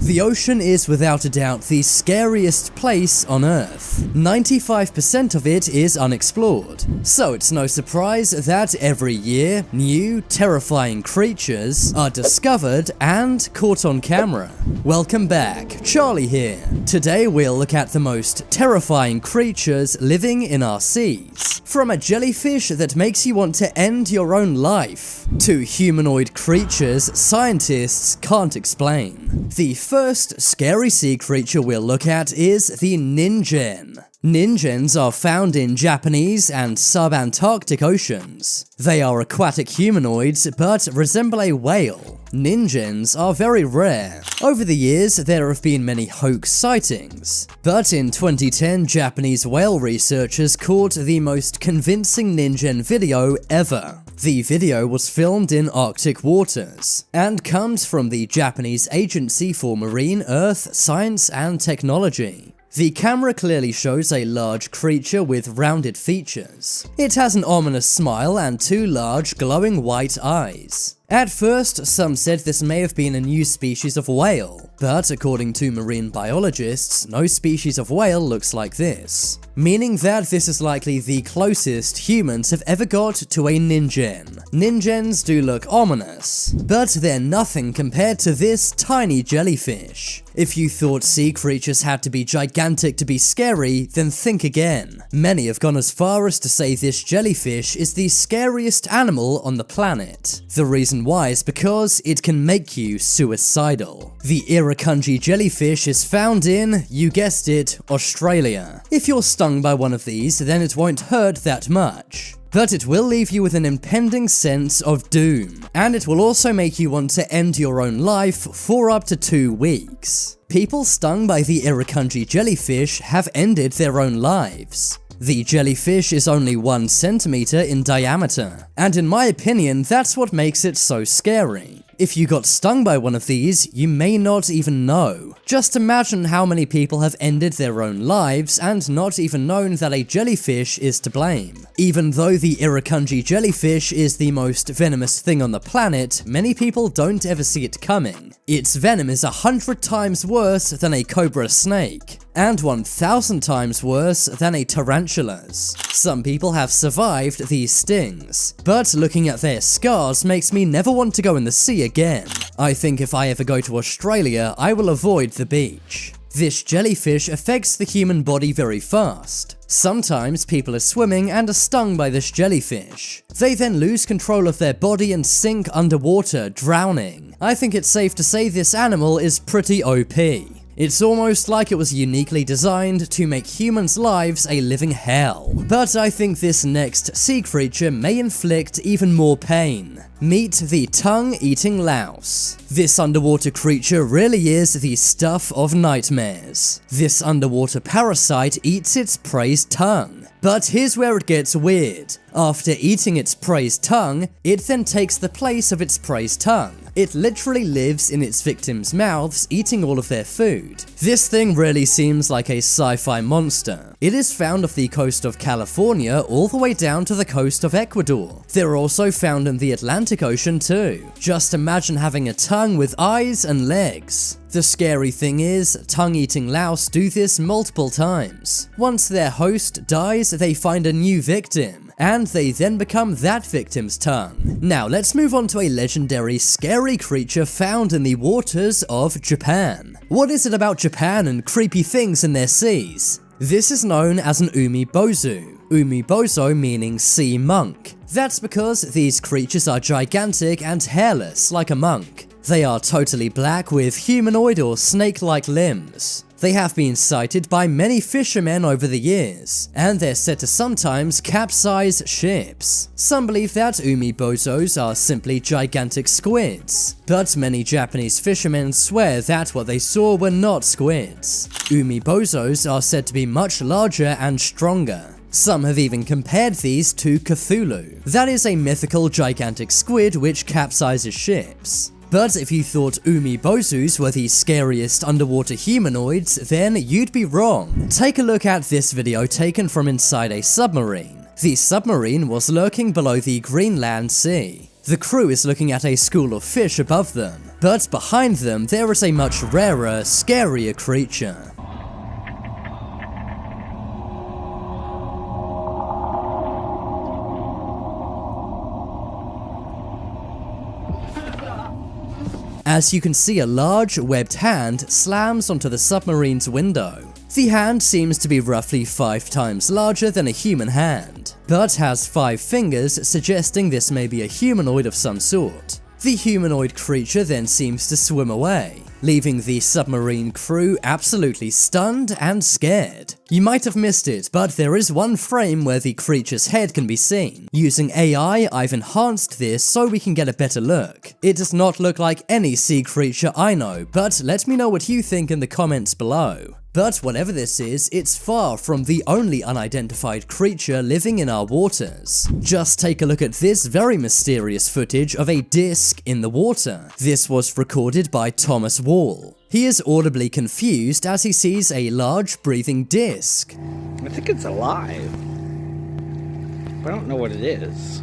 The ocean is without a doubt the scariest place on Earth. 95% of it is unexplored, so it's no surprise that every year, new, terrifying creatures are discovered and caught on camera. Welcome back, Charlie here. Today we'll look at the most terrifying creatures living in our seas. From a jellyfish that makes you want to end your own life, to humanoid creatures scientists can't explain. The first scary sea creature we'll look at is the ningen. Ningens are found in Japanese and sub-Antarctic oceans. They are aquatic humanoids but resemble a whale. Ningens are very rare. Over the years, there have been many hoax sightings, but in 2010, Japanese whale researchers caught the most convincing ningen video ever. The video was filmed in Arctic waters, and comes from the Japanese Agency for Marine, Earth, Science and Technology. The camera clearly shows a large creature with rounded features. It has an ominous smile and two large glowing white eyes. At first, some said this may have been a new species of whale, but according to marine biologists, no species of whale looks like this, meaning that this is likely the closest humans have ever got to a ningen. Ningens do look ominous, but they're nothing compared to this tiny jellyfish. If you thought sea creatures had to be gigantic to be scary, then think again. Many have gone as far as to say this jellyfish is the scariest animal on the planet. The reason why is because it can make you suicidal. The irukandji jellyfish is found in, you guessed it, Australia. If you're stung by one of these, then it won't hurt that much, but it will leave you with an impending sense of doom, and it will also make you want to end your own life for up to 2 weeks. People stung by the irukandji jellyfish have ended their own lives. The jellyfish is only 1 centimeter in diameter, and in my opinion, that's what makes it so scary. If you got stung by one of these, you may not even know. Just imagine how many people have ended their own lives and not even known that a jellyfish is to blame. Even though the irukandji jellyfish is the most venomous thing on the planet, many people don't ever see it coming. Its venom is 100 times worse than a cobra snake, and 1,000 times worse than a tarantula's. Some people have survived these stings, but looking at their scars makes me never want to go in the sea again. I think if I ever go to Australia, I will avoid the beach. This jellyfish affects the human body very fast. Sometimes people are swimming and are stung by this jellyfish. They then lose control of their body and sink underwater, drowning. I think it's safe to say this animal is pretty OP. It's almost like it was uniquely designed to make humans' lives a living hell. But I think this next sea creature may inflict even more pain. Meet the tongue-eating louse. This underwater creature really is the stuff of nightmares. This underwater parasite eats its prey's tongue. But here's where it gets weird. After eating its prey's tongue, it then takes the place of its prey's tongue. It literally lives in its victims' mouths, eating all of their food. This thing really seems like a sci-fi monster. It is found off the coast of California all the way down to the coast of Ecuador. They're also found in the Atlantic Ocean too. Just imagine having a tongue with eyes and legs. The scary thing is, tongue-eating louse do this multiple times. Once their host dies, they find a new victim, and they then become that victim's tongue. Now let's move on to a legendary scary creature found in the waters of Japan. What is it about Japan and creepy things in their seas? This is known as an umibozu. Umibozu meaning sea monk. That's because these creatures are gigantic and hairless like a monk. They are totally black with humanoid or snake-like limbs. They have been sighted by many fishermen over the years, and they're said to sometimes capsize ships. Some believe that umibozos are simply gigantic squids, but many Japanese fishermen swear that what they saw were not squids. Umibozos are said to be much larger and stronger. Some have even compared these to Cthulhu. That is a mythical gigantic squid which capsizes ships. But if you thought umibozus were the scariest underwater humanoids, then you'd be wrong. Take a look at this video taken from inside a submarine. The submarine was lurking below the Greenland Sea. The crew is looking at a school of fish above them. But behind them, there is a much rarer, scarier creature. As you can see, a large, webbed hand slams onto the submarine's window. The hand seems to be roughly 5 times larger than a human hand, but has 5 fingers, suggesting this may be a humanoid of some sort. The humanoid creature then seems to swim away, leaving the submarine crew absolutely stunned and scared. You might have missed it, but there is one frame where the creature's head can be seen. Using AI, I've enhanced this so we can get a better look. It does not look like any sea creature I know, but let me know what you think in the comments below. But whatever this is, it's far from the only unidentified creature living in our waters. Just take a look at this very mysterious footage of a disc in the water. This was recorded by Thomas Wall. He is audibly confused as he sees a large breathing disc. I think it's alive, but I don't know what it is.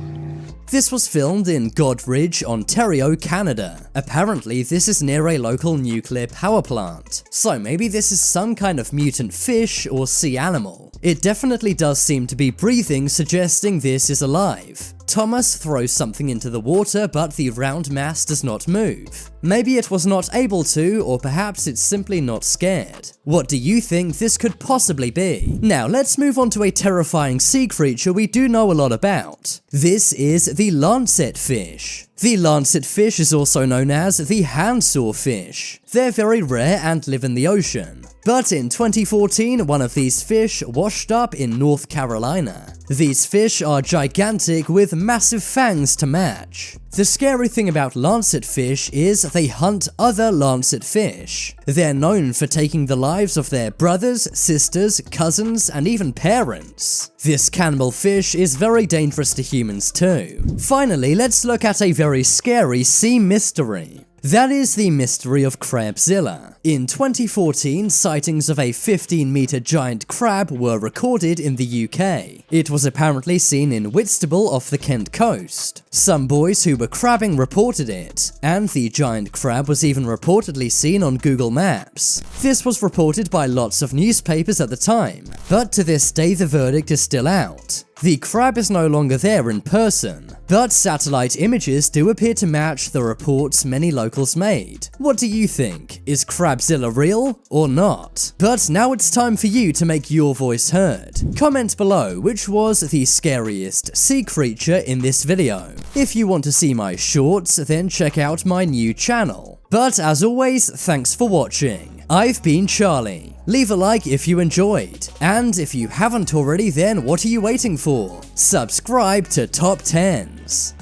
This was filmed in Godridge, Ontario, Canada. Apparently, this is near a local nuclear power plant, so maybe this is some kind of mutant fish or sea animal. It definitely does seem to be breathing, suggesting this is alive. Thomas throws something into the water, but the round mass does not move. Maybe it was not able to, or perhaps it's simply not scared. What do you think this could possibly be? Now let's move on to a terrifying sea creature we do know a lot about. This is the lancet fish. The lancet fish is also known as the handsaw fish. They're very rare and live in the ocean. But in 2014, one of these fish washed up in North Carolina. These fish are gigantic with massive fangs to match. The scary thing about lancet fish is they hunt other lancet fish. They're known for taking the lives of their brothers, sisters, cousins, and even parents. This cannibal fish is very dangerous to humans too. Finally, let's look at a very scary sea mystery. That is the mystery of Crabzilla. In 2014, sightings of a 15-meter giant crab were recorded in the UK. It was apparently seen in Whitstable off the Kent coast. Some boys who were crabbing reported it, and the giant crab was even reportedly seen on Google Maps. This was reported by lots of newspapers at the time, but to this day the verdict is still out. The crab is no longer there in person, but satellite images do appear to match the reports many locals made. What do you think? Is Crabzilla real or not? But now it's time for you to make your voice heard. Comment below which was the scariest sea creature in this video. If you want to see my shorts, then check out my new channel. But as always, thanks for watching. I've been Charlie. Leave a like if you enjoyed, and if you haven't already, then what are you waiting for? Subscribe to Top 10s.